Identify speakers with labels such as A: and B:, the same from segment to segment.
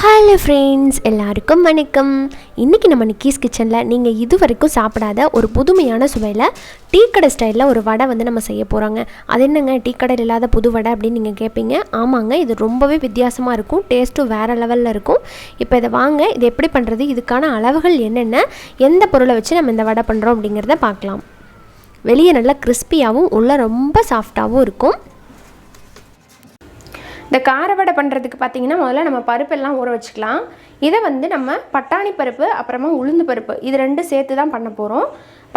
A: Hello friends, எல்லாருக்கும் வணக்கம். இன்றைக்கி நம்ம நிக்கீஸ் கிச்சனில் நீங்கள் இது வரைக்கும் சாப்பிடாத ஒரு புதுமையான சுவையில் டீ கடை ஸ்டைலில் ஒரு வடை வந்து நம்ம செய்ய போகிறோங்க. அது என்னங்க டீ கடையில் இல்லாத புது வடை அப்படின்னு நீங்கள் கேட்பீங்க. ஆமாங்க, இது ரொம்பவே வித்தியாசமாக இருக்கும், டேஸ்ட்டும் வேறு லெவலில் இருக்கும். இப்போ இதை வாங்க, இது எப்படி பண்ணுறது, இதுக்கான அளவுகள் என்னென்ன, எந்த பொருளை வச்சு நம்ம இந்த வடை பண்ணுறோம் அப்படிங்கிறத பார்க்கலாம். வெளியே நல்லா கிறிஸ்பியாகவும் உள்ளே ரொம்ப சாஃப்டாகவும் இருக்கும். இந்த கார வடை பண்ணுறதுக்கு பார்த்திங்கன்னா முதல்ல நம்ம பருப்பெல்லாம் ஊற வச்சுக்கலாம். இதை வந்து நம்ம பட்டாணி பருப்பு அப்புறமா உளுந்து பருப்பு இது ரெண்டும் சேர்த்து தான் பண்ண போகிறோம்.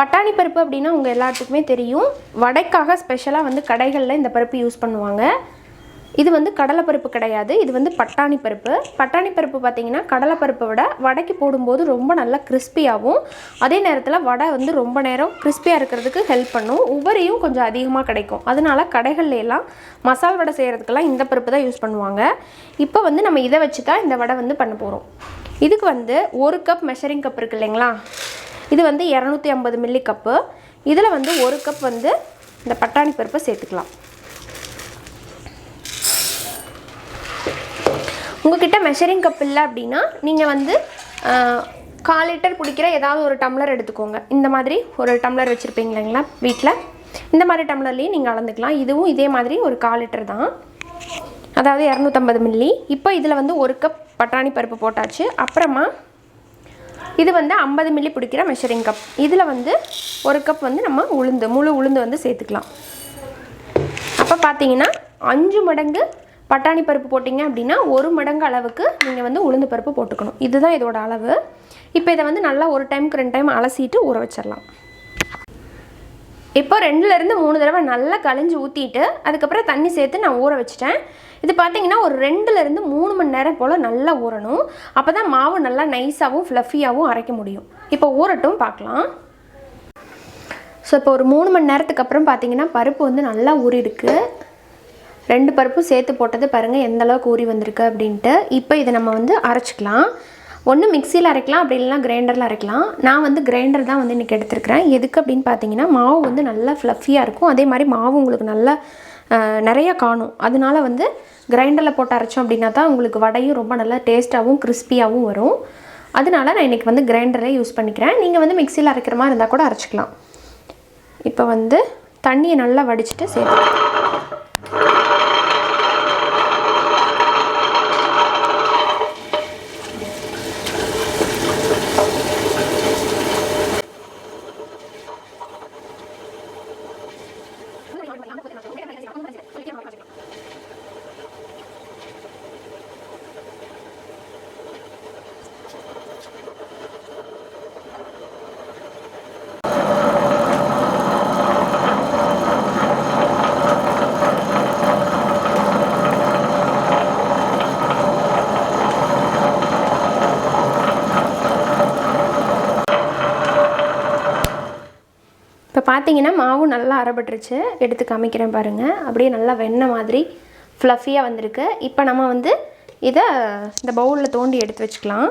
A: பட்டாணி பருப்பு அப்படின்னா உங்கள் எல்லாத்துக்குமே தெரியும், வடைக்காக ஸ்பெஷலாக வந்து கடைகளில் இந்த பருப்பு யூஸ் பண்ணுவாங்க. இது வந்து கடலைப்பருப்பு கிடையாது, இது வந்து பட்டாணி பருப்பு. பட்டாணி பருப்பு பார்த்திங்கன்னா கடலைப்பருப்பை விட வடைக்கு போடும்போது ரொம்ப நல்லா கிறிஸ்பியாகவும், அதே நேரத்தில் வடை வந்து ரொம்ப நேரம் கிறிஸ்பியாக இருக்கிறதுக்கு ஹெல்ப் பண்ணும். உபரியும் கொஞ்சம் அதிகமாக கிடைக்கும். அதனால கடைகள்ல எல்லாம் மசால் வடை செய்கிறதுக்கெல்லாம் இந்த பருப்பு தான் யூஸ் பண்ணுவாங்க. இப்போ வந்து நம்ம இதை வச்சு தான் இந்த வடை வந்து பண்ண போகிறோம். இதுக்கு வந்து 1 கப் மெஷரிங் கப் இருக்குது இல்லைங்களா, இது வந்து 250 மில்லி கப்பு. இதில் வந்து 1 கப் வந்து இந்த பட்டாணி பருப்பை சேர்த்துக்கலாம். உங்கள்கிட்ட மெஷரிங் கப் இல்லை அப்படின்னா நீங்கள் வந்து 1/4 லிட்டர் குடிக்கிற ஏதாவது ஒரு டம்ளர் எடுத்துக்கோங்க. இந்த மாதிரி ஒரு டம்ளர் வச்சுருப்பீங்க இல்லைங்களா வீட்டில், இந்த மாதிரி டம்ளர்லேயும் நீங்கள் அளந்துக்கலாம். இதுவும் இதே மாதிரி ஒரு 1/4 லிட்டர் தான், அதாவது 250 மில்லி. இப்போ இதில் வந்து 1 கப் பட்டாணி பருப்பு போட்டாச்சு. அப்புறமா இது வந்து 50 மில்லி பிடிக்கிற மெஷரிங் கப். இதில் வந்து 1 கப் வந்து நம்ம முழு உளுந்து வந்து சேர்த்துக்கலாம். அப்போ பார்த்தீங்கன்னா 5 மடங்கு பட்டாணி பருப்பு போட்டிங்க அப்படின்னா 1 மடங்கு அளவுக்கு நீங்கள் வந்து உளுந்து பருப்பு போட்டுக்கணும். இதுதான் இதோட அளவு. இப்போ இதை வந்து நல்லா ஒரு டைமுக்கு 2 டைம் அலசிட்டு ஊற வச்சிடலாம். இப்போ 2லேருந்து 3 தடவை நல்லா களைஞ்சி ஊற்றிட்டு அதுக்கப்புறம் தண்ணி சேர்த்து நான் ஊற வச்சிட்டேன். இது பார்த்திங்கன்னா ஒரு 2லேருந்து 3 மணி நேரம் போல் நல்லா ஊறணும். அப்போ தான் மாவு நல்லா நைஸாகவும் ஃப்ளஃபியாகவும் அரைக்க முடியும். இப்போ ஊறட்டும் பார்க்கலாம். ஸோ இப்போ ஒரு 3 மணி நேரத்துக்கு அப்புறம் பார்த்திங்கன்னா பருப்பு வந்து நல்லா ஊறிருக்கு. 2 பருப்பும் சேர்த்து போட்டது பாருங்கள் எந்த அளவுக்கு ஊறி வந்திருக்கு அப்படின்ட்டு. இப்போ இதை நம்ம வந்து அரைச்சிக்கலாம். ஒன்று மிக்சியில் அரைக்கலாம், அப்படி இல்லைனா கிரைண்டரில் அரைக்கலாம். நான் வந்து கிரைண்டர் தான் வந்து இன்றைக்கி எடுத்துருக்கிறேன். எதுக்கு அப்படின்னு பார்த்தீங்கன்னா மாவு வந்து நல்லா ஃப்ளஃபியாக இருக்கும், அதே மாதிரி மாவு உங்களுக்கு நல்லா நிறையா காணும். அதனால வந்து கிரைண்டரில் போட்டு அரைச்சோம் அப்படின்னா தான் உங்களுக்கு வடையும் ரொம்ப நல்லா டேஸ்ட்டாகவும் கிறிஸ்பியாகவும் வரும். அதனால நான் இன்றைக்கி வந்து கிரைண்டரில் யூஸ் பண்ணிக்கிறேன். நீங்கள் வந்து மிக்சியில் அரைக்கிற மாதிரி இருந்தால் கூட அரைச்சிக்கலாம். இப்போ வந்து தண்ணியை நல்லா வடிச்சிட்டு சேர்த்துக்கலாம். இப்போ பார்த்தீங்கன்னா மாவு நல்லா அரைப்பட்டுருச்சு. எடுத்து காமிக்கிறேன் பாருங்கள், அப்படியே நல்லா வெண்ணெய் மாதிரி ஃப்ளஃபியாக வந்திருக்கு. இப்போ நம்ம வந்து இதை இந்த பவுலில் தோண்டி எடுத்து வச்சுக்கலாம்.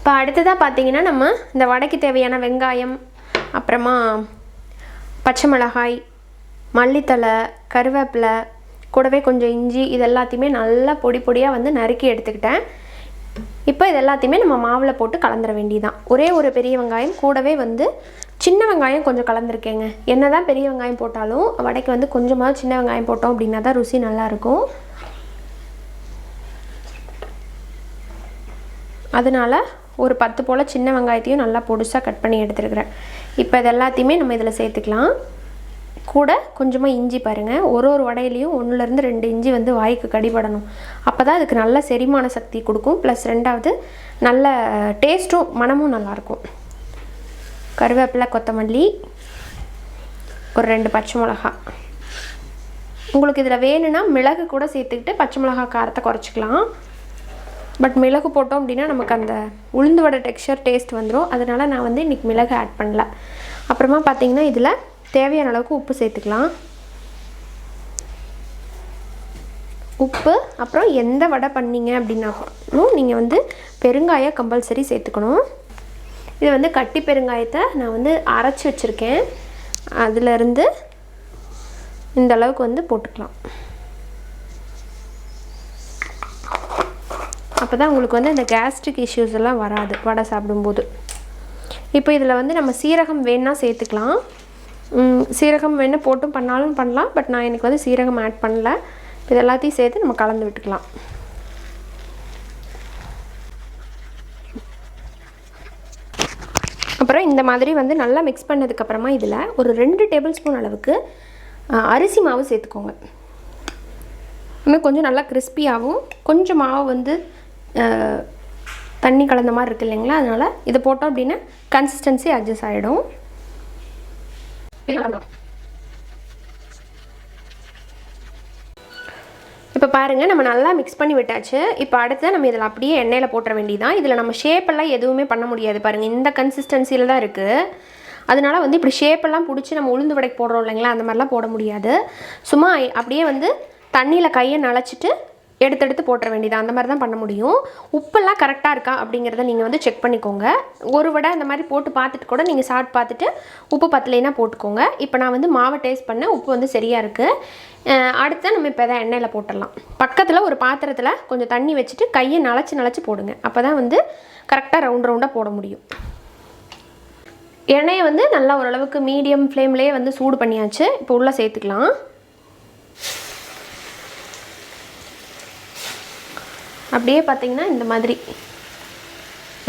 A: இப்போ அடுத்ததாக பார்த்தீங்கன்னா நம்ம இந்த வடைக்கு தேவையான வெங்காயம், அப்புறமா பச்சை மிளகாய், மல்லித்தழை, கருவேப்பிலை, கூடவே கொஞ்சம் இஞ்சி, இது எல்லாத்தையுமே நல்லா பொடியாக வந்து நறுக்கி எடுத்துக்கிட்டேன். இப்போ இது எல்லாத்தையுமே நம்ம மாவில் போட்டு கலந்துட வேண்டியதான். ஒரே ஒரு பெரிய வெங்காயம், கூடவே வந்து சின்ன வெங்காயம் கொஞ்சம் கலந்துருக்கேங்க. என்ன தான் பெரிய வெங்காயம் போட்டாலும் வடைக்கு வந்து கொஞ்சமாக சின்ன வெங்காயம் போட்டோம் அப்படின்னா தான் ருசி நல்லாயிருக்கும். அதனால் ஒரு 10 போல் சின்ன வெங்காயத்தையும் நல்லா பொடிசாக கட் பண்ணி எடுத்துருக்கிறேன். இப்போ இது எல்லாத்தையுமே நம்ம இதில் சேர்த்துக்கலாம். கூட கொஞ்சமாக இஞ்சி பாருங்கள், ஒரு வடையிலையும் 1லேருந்து 2 இஞ்சி வந்து வாய்க்கு கடிபடணும். அப்போ தான் அதுக்கு நல்ல செரிமான சக்தி கொடுக்கும். ப்ளஸ் 2வது நல்ல டேஸ்ட்டும் மணமும் நல்லாயிருக்கும். கருவேப்பிலை, கொத்தமல்லி, ஒரு 2 பச்சை மிளகா. உங்களுக்கு இதில் வேணும்னா மிளகு கூட சேர்த்துக்கிட்டு பச்சை மிளகா காரத்தை குறைச்சிக்கலாம். பட் மிளகு போட்டோம் அப்படின்னா நமக்கு அந்த உளுந்து வடை டெக்ஸ்சர் டேஸ்ட் வந்துடும். அதனால் நான் வந்து இன்றைக்கி மிளகு ஆட் பண்ணல. அப்புறமா பார்த்திங்கன்னா இதில் தேவையான அளவுக்கு உப்பு சேர்த்துக்கலாம். உப்பு, அப்புறம் எந்த வடை பண்ணீங்க அப்படின்னாலும் நீங்கள் வந்து பெருங்காயம் கம்பல்சரி சேர்த்துக்கணும். இது வந்து கட்டி பெருங்காயத்தை நான் வந்து அரைச்சி வச்சுருக்கேன். அதிலிருந்து இந்த அளவுக்கு வந்து போட்டுக்கலாம். அப்போ தான் உங்களுக்கு வந்து இந்த கேஸ்ட்ரிக் இஷ்யூஸ் எல்லாம் வராது வடை சாப்பிடும்போது. இப்போ இதில் வந்து நம்ம சீரகம் வேணுன்னா சேர்த்துக்கலாம். சீரகம் வேணால் போட்டும் பண்ணாலும் பண்ணலாம். பட் நான் எனக்கு வந்து சீரகம் ஆட் பண்ணல. இது எல்லாத்தையும் சேர்த்து நம்ம கலந்து விட்டுக்கலாம். அப்புறம் இந்த மாதிரி வந்து நல்லா மிக்ஸ் பண்ணதுக்கப்புறமா இதில் ஒரு 2 டேபிள் ஸ்பூன் அளவுக்கு அரிசி மாவு சேர்த்துக்கோங்க. இன்னும் கொஞ்சம் நல்லா கிறிஸ்பியாகவும், கொஞ்சம் மாவு வந்து தண்ணி கலந்த மாதிரி இருக்குது இல்லைங்களா, அதனால் இதை போட்டோம் அப்படின்னா கன்சிஸ்டன்சி அட்ஜஸ்ட் ஆகிடும். இப்போ பாருங்கள், நம்ம நல்லா மிக்ஸ் பண்ணி விட்டாச்சு. இப்போ அடுத்து நம்ம இதில் அப்படியே எண்ணெயில் போட்டுற வேண்டியதான். இதில் நம்ம ஷேப்பெல்லாம் எதுவுமே பண்ண முடியாது. பாருங்கள், இந்த கன்சிஸ்டன்சியில் தான் இருக்குது. அதனால் வந்து இப்படி ஷேப்பெல்லாம் பிடிச்சி நம்ம உளுந்து வடைக்கு போடுறோம் இல்லைங்களா, அந்த மாதிரிலாம் போட முடியாது. சும்மா அப்படியே வந்து தண்ணியில் கையை நனைச்சிட்டு எடுத்து போட்டுற வேண்டியதான். அந்த மாதிரி தான் பண்ண முடியும். உப்பெல்லாம் கரெக்டாக இருக்கா அப்படிங்கிறத நீங்கள் வந்து செக் பண்ணிக்கோங்க. ஒரு வடை அந்த மாதிரி போட்டு பார்த்துட்டு கூட நீங்கள் சாப்பிட்டு பார்த்துட்டு உப்பு பத்தலைன்னா போட்டுக்கோங்க. இப்போ நான் வந்து மாவை டேஸ்ட் பண்ணேன், உப்பு வந்து சரியாக இருக்குது. அடுத்து நம்ம இப்போ எதாவது எண்ணெயில் போட்டுடலாம். பக்கத்தில் ஒரு பாத்திரத்தில் கொஞ்சம் தண்ணி வச்சுட்டு கையை நனைச்சி போடுங்க. அப்போ தான் வந்து கரெக்டாக ரவுண்டாக போட முடியும். எண்ணெயை வந்து நல்லா ஓரளவுக்கு மீடியம் ஃப்ளேம்லேயே வந்து சூடு பண்ணியாச்சு. இப்போ உள்ளே சேர்த்துக்கலாம். அப்படியே பார்த்திங்கன்னா இந்த மாதிரி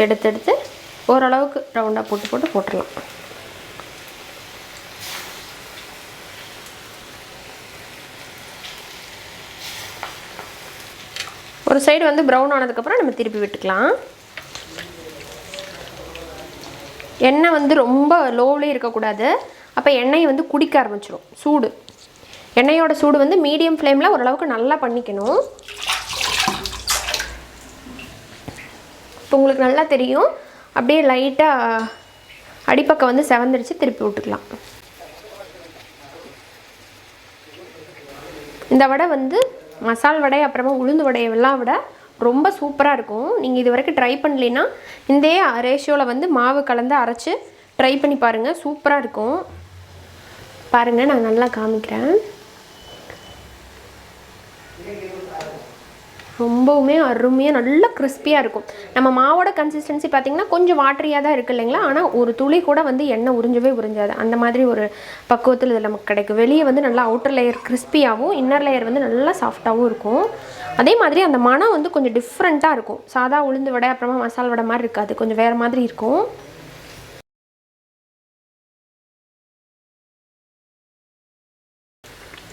A: எடுத்து ஓரளவுக்கு ரவுண்டாக போட்டுடலாம். ஒரு சைடு வந்து ப்ரௌன் ஆனதுக்கப்புறம் நம்ம திருப்பி விட்டுக்கலாம். எண்ணெய் வந்து ரொம்ப லோவிலே இருக்கக்கூடாது. அப்போ எண்ணெயை வந்து குடிக்க ஆரம்பிச்சிடும். சூடு, எண்ணெயோட சூடு வந்து மீடியம் ஃப்ளேமில் ஓரளவுக்கு நல்லா பண்ணிக்கணும். இப்போ உங்களுக்கு நல்லா தெரியும், அப்படியே லைட்டாக அடிப்பக்கம் வந்து செவந்துருச்சு. திருப்பி விட்டுக்கலாம். இந்த வடை வந்து மசால் வடை அப்புறமா உளுந்து வடையெல்லாம் விட ரொம்ப சூப்பராக இருக்கும். நீங்கள் இது வரைக்கும் ட்ரை பண்ணலைன்னா இந்த ரேஷியோவில் வந்து மாவு கலந்து அரைச்சி ட்ரை பண்ணி பாருங்கள். சூப்பராக இருக்கும். பாருங்கள், நான் நல்லா காமிக்கிறேன். ரொம்பவுமே அருமையாக நல்லா கிறிஸ்பியாக இருக்கும். நம்ம மாவோட கன்சிஸ்டன்சி பார்த்திங்கன்னா கொஞ்சம் வாட்டரியாக தான் இருக்குது இல்லைங்களா, ஆனால் ஒரு துளி கூட வந்து எண்ணெய் உறிஞ்சாது. அந்த மாதிரி ஒரு பக்குவத்தில் இது நமக்கு கிடைக்கும். வெளியே வந்து நல்லா அவுட்டர் லேயர் கிறிஸ்பியாகவும், இன்னர் லேயர் வந்து நல்லா சாஃப்டாகவும் இருக்கும். அதே மாதிரி அந்த மனம் வந்து கொஞ்சம் டிஃப்ரெண்ட்டாக இருக்கும். சாதா உளுந்து வடை அப்புறமா மசால் வடை மாதிரி இருக்காது, கொஞ்சம் வேறு மாதிரி இருக்கும்.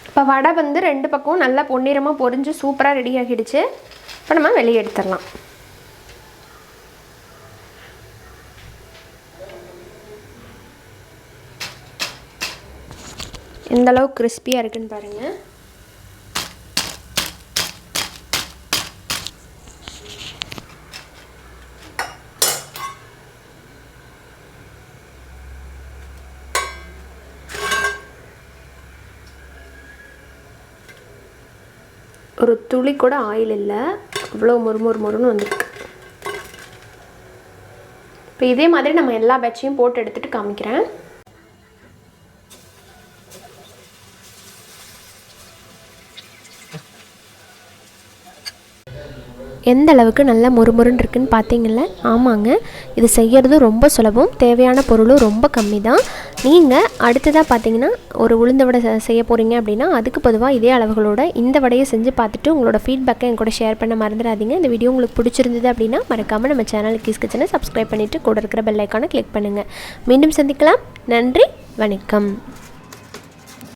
A: இப்போ வடை வந்து 2 பக்கமும் நல்லா பொன்னிறமாக பொரிஞ்சு சூப்பராக ரெடி ஆகிடுச்சு. இப்போ நம்ம வெளியே எடுத்துடலாம். எந்த அளவுக்கு கிறிஸ்பியாக இருக்குன்னு பாருங்கள். ஒரு துளி கூட ஆயில் இல்லை, அவ்வளோ மொறுன்னு வந்துருக்கு. இப்போ இதே மாதிரி நம்ம எல்லா பேட்சையும் போட்டு எடுத்துகிட்டு காமிக்கிறேன். எந்த அளவுக்கு நல்லா மொறுமொறுன்னு இருக்குன்னு பார்த்தீங்கல்ல. ஆமாங்க, இது செய்கிறது ரொம்ப சுலபம். தேவையான பொருளும் ரொம்ப கம்மி தான். நீங்கள் அடுத்ததாக பார்த்தீங்கன்னா ஒரு உளுந்த வடை செய்ய போகிறீங்க அப்படின்னா அதுக்கு பொதுவாக இதே அளவுகளோட இந்த வடையை செஞ்சு பார்த்துட்டு உங்களோட ஃபீட்பேக்கை என் கூட ஷேர் பண்ண மறந்துடாதீங்க. இந்த வீடியோ உங்களுக்கு பிடிச்சிருந்தது அப்படின்னா மறக்காமல் நம்ம சேனல் கீஸ் கிச்சனை சப்ஸ்கிரைப் பண்ணிவிட்டு கூட இருக்கிற பெல் ஐக்கானை கிளிக் பண்ணுங்கள். மீண்டும் சந்திக்கலாம். நன்றி, வணக்கம்.